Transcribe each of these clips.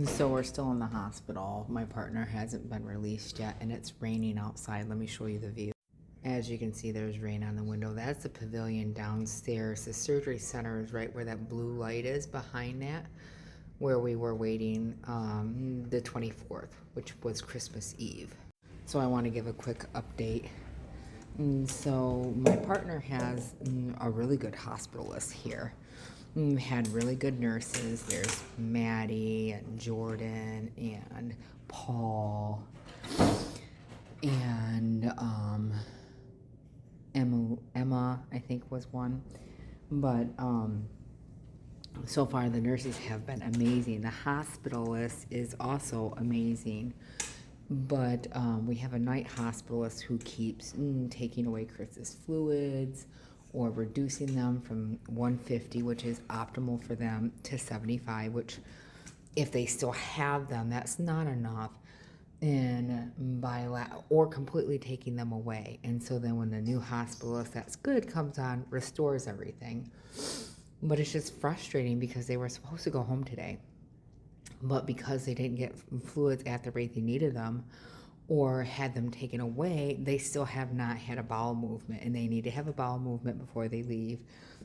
So we're still in the hospital. My partner hasn't been released yet, and it's raining outside. Let me show you the view. As you can see, there's rain on the window. That's the pavilion downstairs. The surgery center is right where that blue light is behind that, where we were waiting the 24th, which was Christmas Eve. So I want to give a quick update. So my partner has a really good hospitalist here. Had really good nurses. There's Maddie and Jordan and Paul and Emma, I think was one. But so far the nurses have been amazing. The hospitalist is also amazing. But we have a night hospitalist who keeps taking away Chris's fluids or reducing them from 150, which is optimal for them, to 75, which if they still have them, that's not enough. And or completely taking them away. And so then when the new hospitalist that's good comes on, restores everything. But it's just frustrating because they were supposed to go home today. But because they didn't get fluids at the rate they needed them or had them taken away, they still have not had a bowel movement, and they need to have a bowel movement before they leave.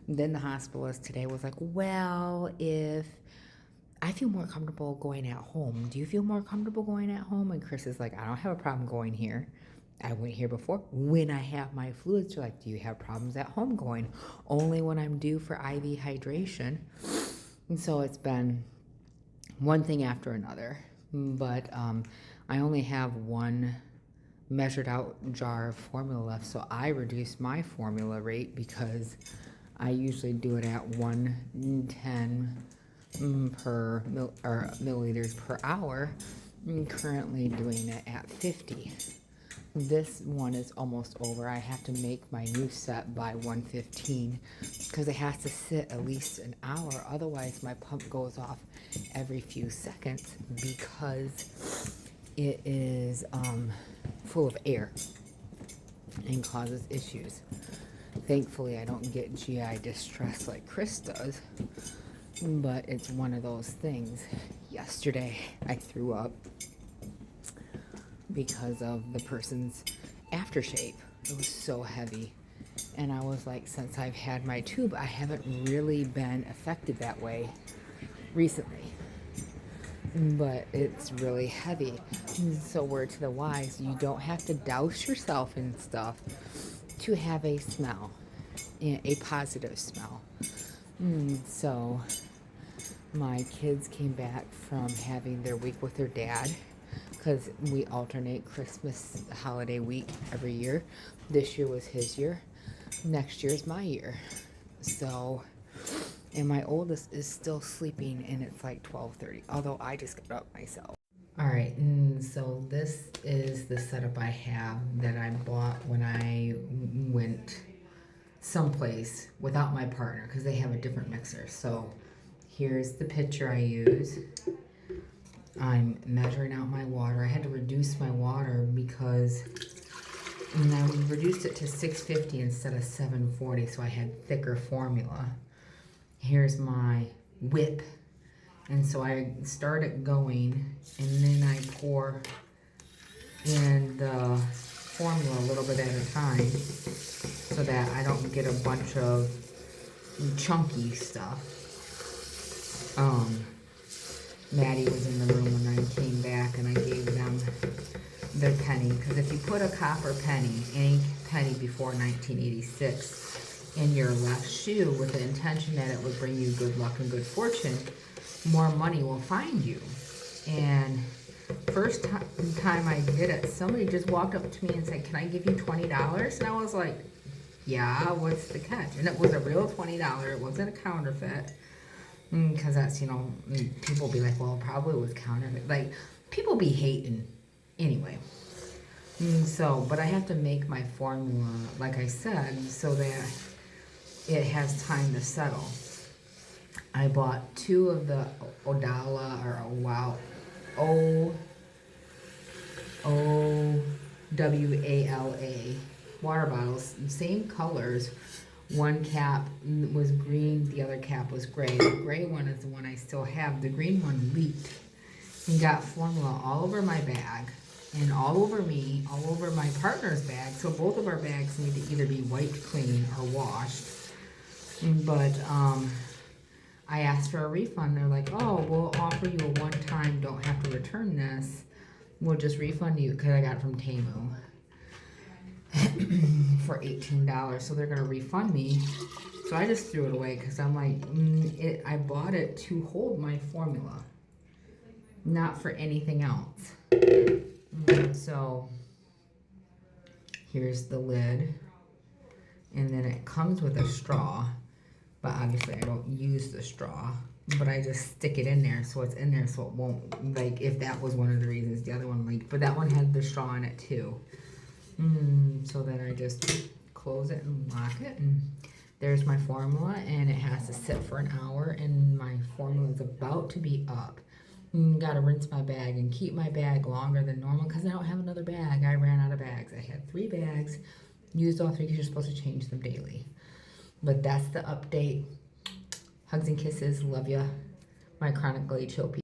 Then the hospitalist today was like, well, if I feel more comfortable going at home, do you feel more comfortable going at home? And Chris is like, I don't have a problem going here. I went here before. When I have my fluids, they're like, do you have problems at home going? Only when I'm due for IV hydration. And so it's been one thing after another. But I only have one measured out jar of formula left, so I reduced my formula rate because I usually do it at 110 per milliliters per hour. I'm currently doing it at 50. This one is almost over. I have to make my new set by 1:15 because it has to sit at least an hour. Otherwise, my pump goes off every few seconds because it is full of air and causes issues. Thankfully, I don't get GI distress like Chris does, but it's one of those things. Yesterday, I threw up because of the person's aftershave. It was so heavy. And I was like, since I've had my tube, I haven't really been affected that way recently. But it's really heavy. So word to the wise, you don't have to douse yourself in stuff to have a smell, a positive smell. So my kids came back from having their week with their dad, because we alternate Christmas holiday week every year. This year was his year. Next year is my year. So, and my oldest is still sleeping, and it's like 12:30, although I just got up myself. All right, so this is the setup I have that I bought when I went someplace without my partner, because they have a different mixer. So here's the pitcher I use. I'm measuring out my water. I had to reduce my water because I reduced it to 650 instead of 740, so I had thicker formula. Here's my whip. And so I start it going, and then I pour in the formula a little bit at a time so that I don't get a bunch of chunky stuff. Maddie was in the room when I came back, and I gave them their penny, because if you put a copper penny, any penny before 1986, in your left shoe with the intention that it would bring you good luck and good fortune, more money will find you. And first time I did it, somebody just walked up to me and said, can I give you $20? And I was like, yeah, what's the catch? And it was a real $20. It wasn't a counterfeit. Because that's, people be like, well, it probably was counterfeit. Like, people be hating anyway. But I have to make my formula, like I said, so that it has time to settle. I bought 2 of the Odala, or OWALA water bottles, same colors. One cap was green, the other cap was gray. The gray one is the one I still have. The green one leaked, and got formula all over my bag and all over me, all over my partner's bag. So both of our bags need to either be wiped clean or washed. But I asked for a refund. They're like, oh, we'll offer you a one-time, don't have to return this. We'll just refund you, because I got it from Temu for $18. So they're going to refund me. So I just threw it away because I'm like, I bought it to hold my formula, not for anything else. So here's the lid. And then it comes with a straw. But obviously I don't use the straw. But I just stick it in there so it's in there so it won't, like, if that was one of the reasons. The other one, like, but that one had the straw in it too. So then I just close it and lock it, and there's my formula, and it has to sit for an hour, and my formula is about to be up. Gotta rinse my bag and keep my bag longer than normal because I don't have another bag. I ran out of bags. I had 3 bags, used all 3 because you're supposed to change them daily. But that's the update. Hugs and kisses. Love ya. My chronically chill people.